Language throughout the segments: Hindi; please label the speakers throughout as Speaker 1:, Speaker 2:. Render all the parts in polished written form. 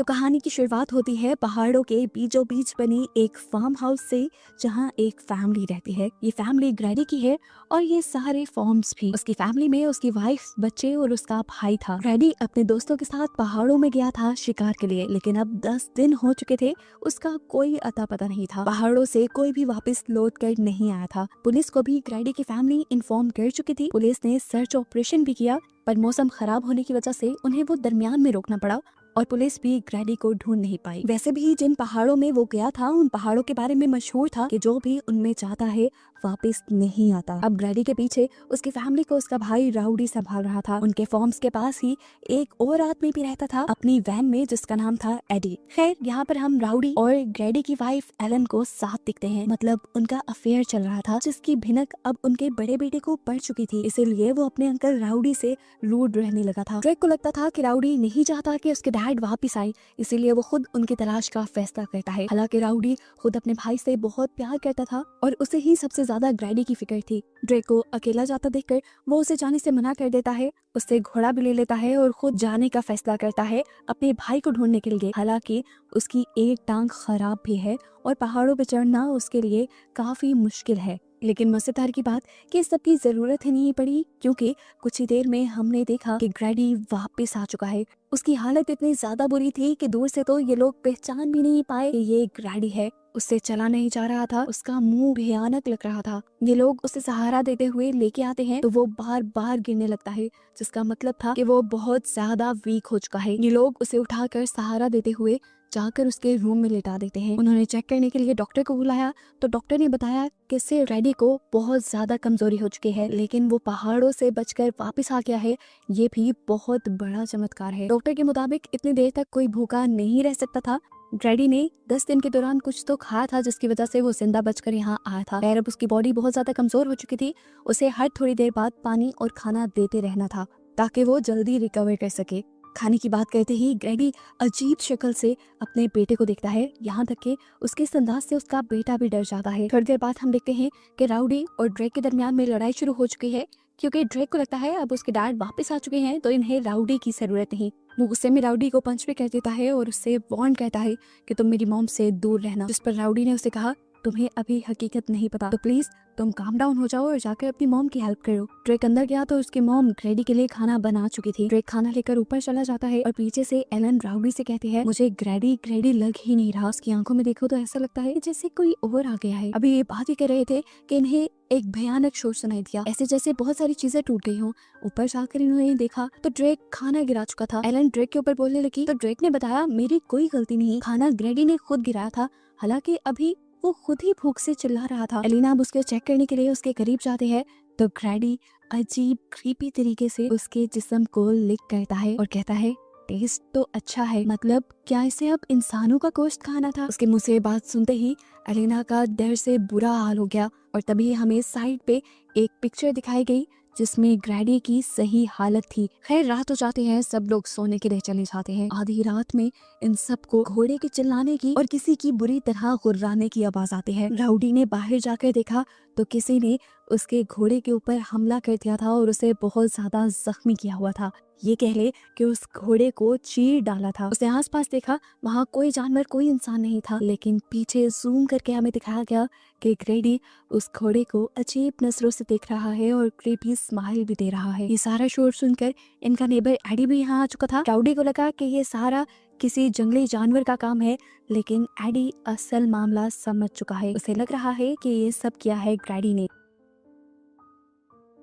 Speaker 1: तो कहानी की शुरुआत होती है पहाड़ों के बीचों बीच बनी एक फार्म हाउस से, जहां एक फैमिली रहती है। ये फैमिली ग्रैडी की है और ये सारे फॉर्म्स भी। उसकी फैमिली में उसकी वाइफ, बच्चे और उसका भाई था। ग्रैडी अपने दोस्तों के साथ पहाड़ों में गया था शिकार के लिए, लेकिन अब 10 दिन हो चुके थे, उसका कोई अता पता नहीं था। पहाड़ों से कोई भी वापस लौट कर नहीं आया था। पुलिस को भी ग्रैडी की फैमिली इन्फॉर्म कर चुकी थी। पुलिस ने सर्च ऑपरेशन भी किया, पर मौसम खराब होने की वजह से उन्हें वो दरमियान में रोकना पड़ा और पुलिस भी ग्रैडी को ढूंढ नहीं पाई। वैसे भी जिन पहाड़ों में वो गया था, उन पहाड़ों के बारे में मशहूर था कि जो भी उनमें जाता है वापस नहीं आता। अब ग्रैडी के पीछे उसकी फैमिली को उसका भाई राउडी संभाल रहा था। उनके फॉर्म्स के पास ही एक और आदमी भी रहता था अपनी वैन में, जिसका नाम था एडी। खैर, यहाँ पर हम राउडी और ग्रैडी की वाइफ एलन को साथ दिखते हैं। मतलब उनका अफेयर चल रहा था, जिसकी भिनक अब उनके बड़े बेटे को पड़ चुकी थी। इसीलिए वो अपने अंकल राउडी से रूड रहने लगा था। ड्रेक को लगता था कि राउडी नहीं चाहता कि उसके डैड वापस आए, इसीलिए वो खुद उनकी तलाश का फैसला करता है। हालांकि राउडी खुद अपने भाई से बहुत प्यार करता था और उसे ही सबसे ज्यादा ग्रैडी की फिक्र थी। ड्रेक को अकेला जाता देखकर वो उसे जाने से मना कर देता है, उससे घोड़ा भी ले लेता है और खुद जाने का फैसला करता है अपने भाई को ढूंढने के लिए। हालांकि उसकी एक टांग खराब भी है और पहाड़ों पर चढ़ना उसके लिए काफी मुश्किल है। लेकिन मजेदार की बात कि इस सब की जरूरत ही नहीं पड़ी, क्योंकि कुछ ही देर में हमने देखा कि ग्रैडी वापस आ चुका है। उसकी हालत इतनी ज्यादा बुरी थी कि दूर से तो ये लोग पहचान भी नहीं पाए कि ये ग्रैडी है। उससे चला नहीं जा रहा था, उसका मुंह भयानक लग रहा था। ये लोग उसे सहारा देते हुए लेके आते हैं तो वो बार बार गिरने लगता है, जिसका मतलब था कि वो बहुत ज्यादा वीक हो चुका है। ये लोग उसे उठाकर सहारा देते हुए जाकर उसके रूम में लेटा देते हैं। उन्होंने चेक करने के लिए डॉक्टर को बुलाया तो डॉक्टर ने बताया कि इससे ग्रैडी को बहुत ज्यादा कमजोरी हो चुकी है, लेकिन वो पहाड़ों से बचकर वापस आ गया है। ये भी बहुत बड़ा चमत्कार है। डॉक्टर के मुताबिक इतनी देर तक कोई भूखा नहीं रह सकता था। ग्रैडी ने 10 दिन के दौरान कुछ तो खाया था, जिसकी वजह से वो जिंदा बचकर यहाँ आया था। खैर, अब उसकी बॉडी बहुत ज्यादा कमजोर हो चुकी थी। उसे हर थोड़ी देर बाद पानी और खाना देते रहना था ताकि वो जल्दी रिकवर कर सके। खाने की बात करते ही ग्रैडी अजीब शक्ल से अपने बेटे को देखता है, यहाँ तक कि उसके इस अंदाज से उसका बेटा भी डर जाता है। थोड़ी देर बाद हम देखते हैं कि राउडी और ड्रेक के दरमियान में लड़ाई शुरू हो चुकी है, क्योंकि ड्रेक को लगता है अब उसके डैड वापस आ चुके हैं तो इन्हें राउडी की जरूरत नहीं। वो गुस्से में राउडी को पंच भी कर देता है और उससे वार्न कहता है कि तुम मेरी मॉम से दूर रहना। जिस पर राउडी ने उसे कहा, तुम्हें अभी हकीकत नहीं पता, तो प्लीज तुम काम डाउन हो जाओ और जाकर अपनी मॉम की हेल्प करो। ड्रेक अंदर गया तो उसकी मॉम ग्रैडी के लिए खाना बना चुकी थी। ड्रेक खाना लेकर ऊपर चला जाता है और पीछे से एलन राउडी से कहती है, मुझे ग्रैडी ग्रैडी लग ही नहीं रहा। उसकी आंखों में देखो तो ऐसा लगता है जैसे कोई और आ गया है। अभी ये बात ही कर रहे थे कि इन्हें एक भयानक शोर सुनाई दिया, ऐसे जैसे बहुत सारी चीजें टूट गई हों। ऊपर जाकर इन्होंने देखा तो ड्रेक खाना गिरा चुका था। एलन ड्रेक के ऊपर बोलने लगी तो ड्रेक ने बताया, मेरी कोई गलती नहीं, खाना ग्रैडी ने खुद गिराया था। हालांकि अभी वो खुद ही भूख से चिल्ला रहा था। एलिना अब उसके चेक करने के लिए उसके करीब जाते हैं तो ग्रैडी अजीब क्रीपी तरीके से उसके जिस्म को लिक करता है और कहता है, टेस्ट तो अच्छा है, मतलब क्या इसे अब इंसानों का गोश्त खाना था? उसके मुंह से बात सुनते ही एलिना का डर से बुरा हाल हो गया और तभी हमें साइड पे एक पिक्चर दिखाई गई जिसमें ग्रैडी की सही हालत थी। खैर, रात हो जाती है, सब लोग सोने के लिए चले जाते हैं। आधी रात में इन सबको घोड़े के चिल्लाने की और किसी की बुरी तरह गुर्राने की आवाज आती है। राउडी ने बाहर जाकर देखा तो किसी ने उसके घोड़े के ऊपर हमला कर दिया था और उसे बहुत ज्यादा जख्मी किया हुआ था। ये कह ले कि उस घोड़े को चीर डाला था। उसने आसपास देखा, वहाँ कोई जानवर, कोई इंसान नहीं था, लेकिन पीछे जूम करके हमें दिखाया गया कि ग्रैडी उस घोड़े को अजीब नजरों से देख रहा है और क्रीपी स्माइल भी दे रहा है। ये सारा शोर सुनकर इनका नेबर एडी भी यहाँ आ चुका था। राउडी को लगा कि ये सारा किसी जंगली जानवर का काम है, लेकिन एडी असल मामला समझ चुका है। उसे लग रहा है कि ये सब किया है ग्रैडी ने।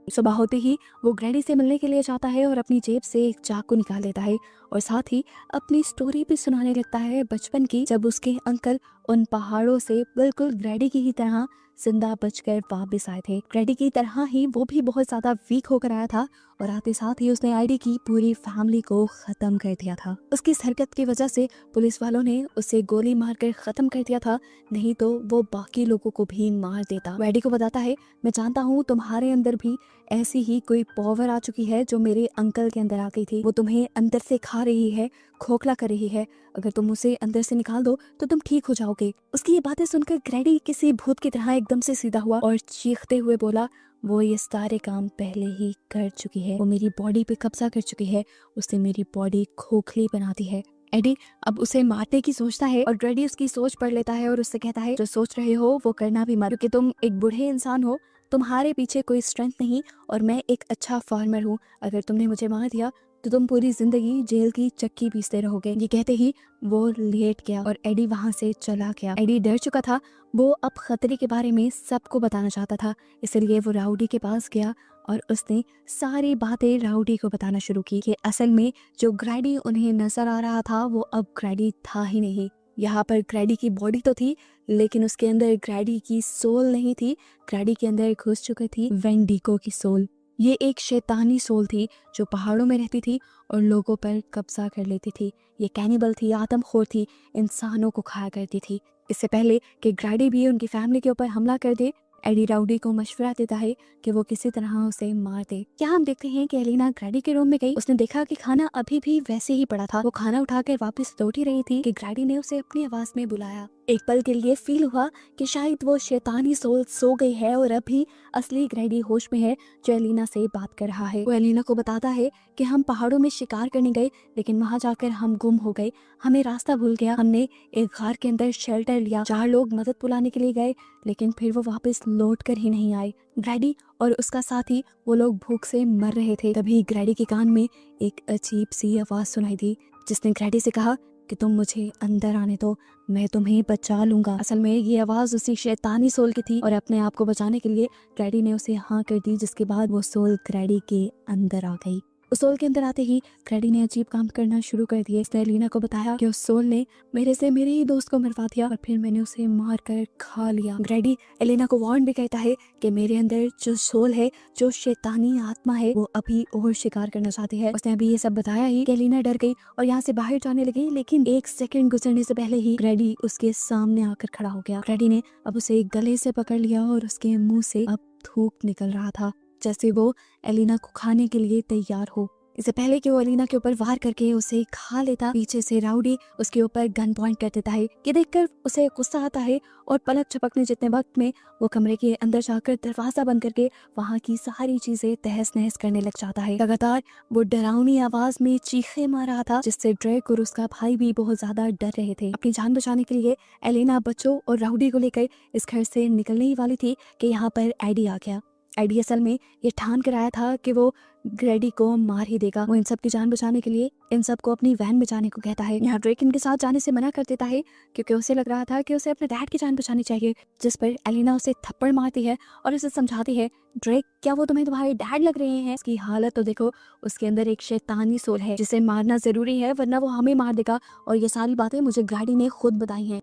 Speaker 1: सुबह होते ही वो ग्रैडी से मिलने के लिए जाता है और अपनी जेब से एक चाकू निकाल लेता है और साथ ही अपनी स्टोरी भी सुनाने लगता है बचपन की, जब उसके अंकल उन पहाड़ों से बिल्कुल ग्रैडी की ही तरह जिंदा बचकर वापस आए थे। ग्रैडी की तरह ही वो भी बहुत ज्यादा वीक होकर आया था और आते साथ ही उसने आईडी की पूरी फैमिली को खत्म कर दिया था। उसकी इस हरकत की वजह से पुलिस वालों ने उसे गोली मारकर खत्म कर दिया था, नहीं तो वो बाकी लोगों को भी मार देता। एडी को बताता है, मैं जानता हूँ तुम्हारे अंदर भी ऐसी ही कोई पावर आ चुकी है जो मेरे अंकल के अंदर आ गई थी। वो तुम्हें अंदर से खा रही है, खोखला कर रही है। अगर तुम उसे अंदर से निकाल दो तो तुम ठीक हो जाओगे। उसकी ये बातें सुनकर ग्रैडी किसी भूत की तरह एकदम से सीधा हुआ और चीखते हुए बोला, वो ये सारे काम पहले ही कर चुकी है, वो मेरी बॉडी पे कब्जा कर चुकी है, उससे मेरी बॉडी खोखली बनाती है। एडी अब उसे मारने की सोचता है और ग्रैडी उसकी सोच पढ़ लेता है और उससे कहता है जो सोच रहे हो वो करना भी मत, क्योंकि तुम एक बूढ़े इंसान हो, तुम्हारे पीछे कोई स्ट्रेंथ नहीं और मैं एक अच्छा फार्मर हूँ। अगर तुमने मुझे मार दिया तो तुम पूरी जिंदगी जेल की चक्की पीसते रहोगे। ये कहते ही वो लेट गया और एडी वहां से चला गया। एडी डर चुका था, वो अब खतरे के बारे में सबको बताना चाहता था, इसलिए वो राउडी के पास गया और उसने सारी बातें राउडी को बताना शुरू की कि असल में जो ग्रैडी उन्हें नजर आ रहा था वो अब ग्रैडी था ही नहीं। यहाँ पर ग्रैडी की बॉडी तो थी लेकिन उसके अंदर ग्रैडी की सोल नहीं थी। ग्रैडी के अंदर घुस चुकी थी वेंडिगो की सोल। ये एक शैतानी सोल थी जो पहाड़ों में रहती थी और लोगों पर कब्जा कर लेती थी। ये कैनिबल थी, आदमखोर थी, इंसानों को खाया करती थी। इससे पहले कि ग्रैडी भी उनकी फैमिली के ऊपर हमला कर दे, एडी राउडी को मशवरा देता है कि वो किसी तरह उसे मार दे। क्या हम देखते हैं कि एलिना ग्रैडी के रूम में गई, उसने देखा कि खाना अभी भी वैसे ही पड़ा था। वो खाना उठाकर वापस लौट ही रही थी कि ग्रैडी ने उसे अपनी आवाज में बुलाया। एक पल के लिए फील हुआ कि शायद वो शैतानी सोल सो गई है और अभी असली ग्रैडी होश में है जो एलिना से बात कर रहा है। वो एलिना को बताता है कि हम पहाड़ों में शिकार करने गए लेकिन वहां जाकर हम गुम हो गए, हमें रास्ता भूल गया। हमने एक घर के अंदर शेल्टर लिया, 4 लोग मदद बुलाने के लिए गए लेकिन फिर वो वापस लौट कर ही नहीं आए। ग्रैडी और उसका साथी वो लोग भूख से मर रहे थे। तभी ग्रैडी के कान में एक अजीब सी आवाज सुनाई दी जिसने ग्रैडी से कहा कि तुम मुझे अंदर आने दो, मैं तुम्हें बचा लूंगा। असल में ये आवाज उसी शैतानी सोल की थी और अपने आप को बचाने के लिए ग्रैडी ने उसे हाँ कर दी, जिसके बाद वो सोल ग्रैडी के अंदर आ गई। उस सोल के अंदर आते ही ग्रैडी ने अजीब काम करना शुरू कर दिए। उसने एलिना को बताया कि उस सोल ने मेरे ही दोस्त को मरवा दिया और फिर मैंने उसे मार कर खा लिया। ग्रैडी एलिना को वार्न भी कहता है कि मेरे अंदर जो सोल है, जो शैतानी आत्मा है, वो अभी और शिकार करना चाहती है। उसने अभी ये सब बताया ही कि एलिना डर गई और यहाँ से बाहर जाने लगी, लेकिन 1 सेकंड गुजरने से पहले ही ग्रैडी उसके सामने आकर खड़ा हो गया। ग्रैडी ने अब उसे गले से पकड़ लिया और उसके मुंह से अब थूक निकल रहा था, जैसे वो एलिना को खाने के लिए तैयार हो। इससे पहले कि वो एलिना के ऊपर वार करके उसे खा लेता, पीछे से राउडी उसके ऊपर गन पॉइंट कर देता है। ये देखकर उसे गुस्सा आता है और पलक झपकने जितने वक्त में वो कमरे के अंदर जाकर दरवाजा बंद करके वहाँ की सारी चीजें तहस नहस करने लग जाता है। लगातार वो डरावनी आवाज में चीखे मार रहा था जिससे ड्रेक और उसका भाई भी बहुत ज्यादा डर रहे थे। अपनी जान बचाने के लिए एलिना बच्चों और राउडी को लेकर इस घर से निकलने ही वाली थी कि यहाँ पर एडी आ गया। एडी असल में ये ठान कर आया था कि वो ग्रैडी को मार ही देगा। वो इन सब की जान बचाने के लिए इन सब को अपनी वैन में जाने को कहता है। यहाँ ड्रेक इनके साथ जाने से मना कर देता है क्योंकि उसे लग रहा था कि उसे अपने डैड की जान बचानी चाहिए, जिस पर एलिना उसे थप्पड़ मारती है और उसे समझाती है, ड्रेक क्या वो तुम्हारे डैड लग रहे हैं? उसकी हालत तो देखो, उसके अंदर एक शैतानी सोल है जिसे मारना जरूरी है वरना वो हमें मार देगा, और ये सारी बातें मुझे ग्रैडी ने खुद बताई हैं।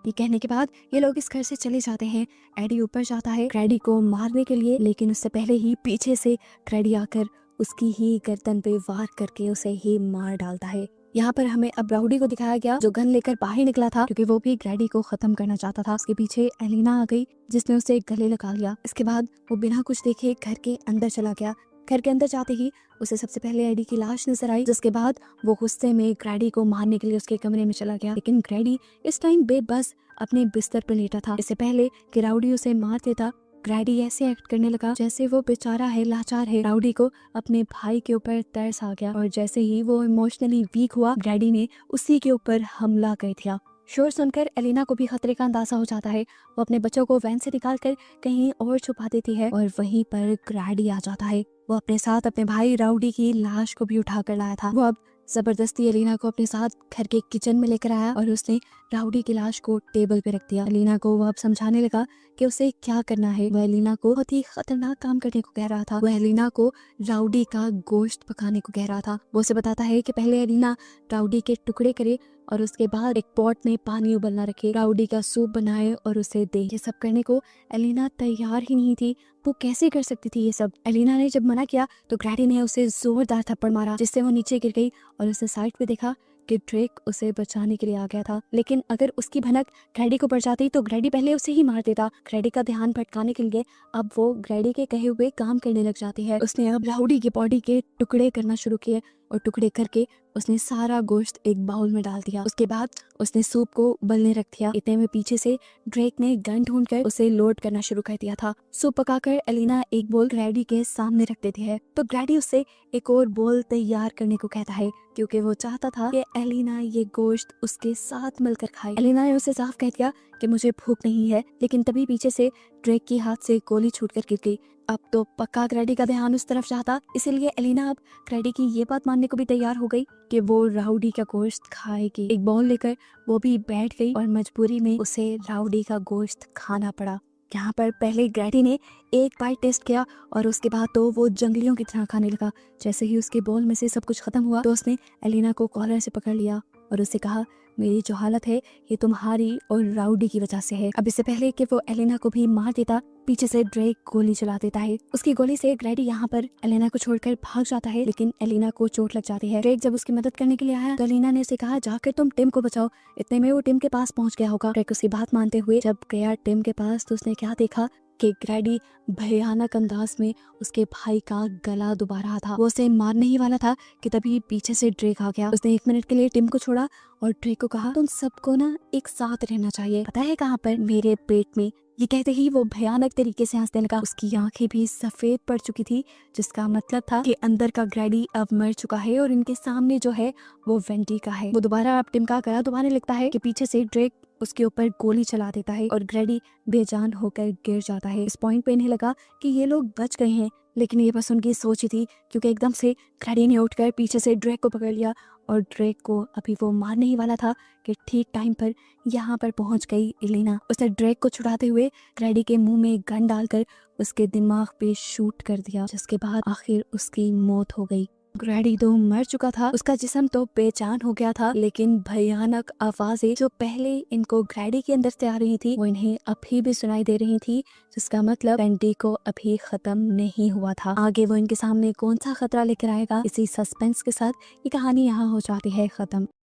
Speaker 1: ये कहने के बाद ये लोग इस घर से चले जाते हैं। एडी ऊपर जाता है ग्रैडी को मारने के लिए, लेकिन उससे पहले ही पीछे से ग्रैडी आकर उसकी ही गर्दन पे वार करके उसे ही मार डालता है। यहाँ पर हमें अब राउडी को दिखाया गया जो गन लेकर बाहर निकला था क्योंकि वो भी ग्रैडी को खत्म करना चाहता था। उसके पीछे एलिना आ गई जिसने उसे गले लगा लिया। इसके बाद वो बिना कुछ देखे घर के अंदर चला गया। घर के अंदर जाते ही उसे सबसे पहले एडी की लाश नजर आई, जिसके बाद वो गुस्से में ग्रैडी को मारने के लिए उसके कमरे में चला गया। लेकिन ग्रैडी इस टाइम बेबस अपने बिस्तर पर लेटा था। इससे पहले कि राउडी उसे मार देता, ग्रैडी ऐसे एक्ट करने लगा जैसे वो बेचारा है, लाचार है। राउडी को अपने भाई के ऊपर तरस आ गया और जैसे ही वो इमोशनली वीक हुआ, ग्रैडी ने उसी के ऊपर हमला कर दिया। शोर सुनकर एलिना को भी खतरे का अंदाजा हो जाता है। वो अपने बच्चों को वैन से निकालकर कहीं और छुपा देती है और वहीं पर ग्रैडी आ जाता है। वो अपने साथ अपने भाई राउडी की लाश को भी उठा कर लाया था। वो अब जबरदस्ती एलिना को अपने साथ घर के किचन में लेकर आया और उसने राउडी की लाश को टेबल पे रख दिया। एलिना को वो अब समझाने लगा कि उसे क्या करना है। वह एलिना को बहुत ही खतरनाक काम करने को कह रहा था। वह एलिना को राउडी का गोश्त पकाने को कह रहा था। वो उसे बताता है कि पहले एलिना राउडी के टुकड़े करे और उसके बाद एक पॉट में पानी उबलना रखे, राउडी का सूप बनाए और उसे दे। ये सब करने को एलिना तैयार ही नहीं थी। वो कैसे कर सकती थी ये सब? एलिना ने जब मना किया तो ग्रैडी ने उसे जोरदार थप्पड़ मारा जिससे वो नीचे गिर गई और उसे साइड पे देखा कि ड्रेक उसे बचाने के लिए आ गया था। लेकिन अगर उसकी भनक ग्रैडी को पड़ जाती तो ग्रैडी पहले उसे ही मार देता। ग्रैडी का ध्यान भटकाने के लिए अब वो ग्रैडी के कहे हुए काम करने लग जाती है। उसने अब राउडी की बॉडी के टुकड़े करना शुरू किए और टुकड़े करके उसने सारा गोश्त एक बाउल में डाल दिया। उसके बाद उसने सूप को उबलने रख दिया। इतने में पीछे से ड्रेक ने गन ढूंढकर उसे लोड करना शुरू कर दिया था। सूप पकाकर एलिना एक बोल ग्रैडी के सामने रख देती है तो ग्रैडी उससे एक और बोल तैयार करने को कहता है क्योंकि वो चाहता था कि एलिना ये गोश्त उसके साथ मिलकर खाए। एलिना ने उसे साफ कह दिया कि मुझे भूख नहीं है, लेकिन तभी पीछे से ड्रेक के हाथ से गोली छूटकर गिर गई। अब तो पक्का ग्रैडी का ध्यान उस तरफ जाता, इसीलिए एलिना अब ग्रैडी की ये बात मानने को भी तैयार हो गई कि वो राउडी का गोश्त खाएगी। एक बाउल लेकर वो भी बैठ गई और मजबूरी में उसे राउडी का गोश्त खाना पड़ा। यहाँ पर पहले ग्रैडी ने एक बाइट टेस्ट किया और उसके बाद तो वो जंगलियों की तरह खाने लगा। जैसे ही उसके बाउल में से सब कुछ खत्म हुआ तो उसने एलिना को कॉलर से पकड़ लिया और उससे कहा, मेरी जो हालत है ये तुम्हारी और राउडी की वजह से है। अब इससे पहले कि वो एलिना को भी मार देता, पीछे से ड्रेक गोली चला देता है। उसकी गोली से ग्रैडी यहाँ पर एलिना को छोड़कर भाग जाता है, लेकिन एलिना को चोट लग जाती है। ड्रेक जब उसकी मदद करने के लिए आया तो एलिना ने उसे कहा, जाकर तुम टिम को बचाओ। इतने में वो टिम के पास पहुंच गया होगा। ड्रेक उसकी बात मानते हुए जब गया टिम के पास तो उसने क्या देखा कि ग्रैडी भयानक अंदाज में उसके भाई का गला दुबा रहा था। वो उसे मारने ही वाला था कि तभी पीछे से ड्रेक आ गया। उसने 1 मिनट के लिए टिम को छोड़ा और ड्रेक को कहा, तुम सबको ना एक साथ रहना चाहिए, पता है कहाँ पर? मेरे पेट में। ये कहते ही वो भयानक तरीके से हंसने लगा। उसकी आंखें भी सफेद पड़ चुकी थी, जिसका मतलब था कि अंदर का ग्रैडी अब मर चुका है और इनके सामने जो है वो वेंटी का है। वो दोबारा अब टिम का गला दुबाने लगता है कि पीछे से ड्रेक उसके ऊपर गोली चला देता है और ग्रैडी बेजान होकर गिर जाता है। इस पॉइंट पे इन्हें लगा कि ये लोग बच गए हैं, लेकिन ये बस उनकी सोच ही थी, क्योंकि एकदम से ग्रैडी ने उठकर पीछे से ड्रेक को पकड़ लिया और ड्रेक को अभी वो मारने ही वाला था कि ठीक टाइम पर यहाँ पर पहुंच गई एलिना। उसने ड्रेक को छुड़ाते हुए ग्रैडी के मुंह में गन डालकर उसके दिमाग पे शूट कर दिया, जिसके बाद आखिर उसकी मौत हो गई। ग्रैडी तो मर चुका था, उसका जिस्म तो बेजान हो गया था, लेकिन भयानक आवाजें जो पहले इनको ग्रैडी के अंदर से आ रही थी वो इन्हें अभी भी सुनाई दे रही थी, जिसका मतलब वेंटी को अभी खत्म नहीं हुआ था। आगे वो इनके सामने कौन सा खतरा लेकर आएगा, इसी सस्पेंस के साथ ये कहानी यहाँ हो जाती है खत्म।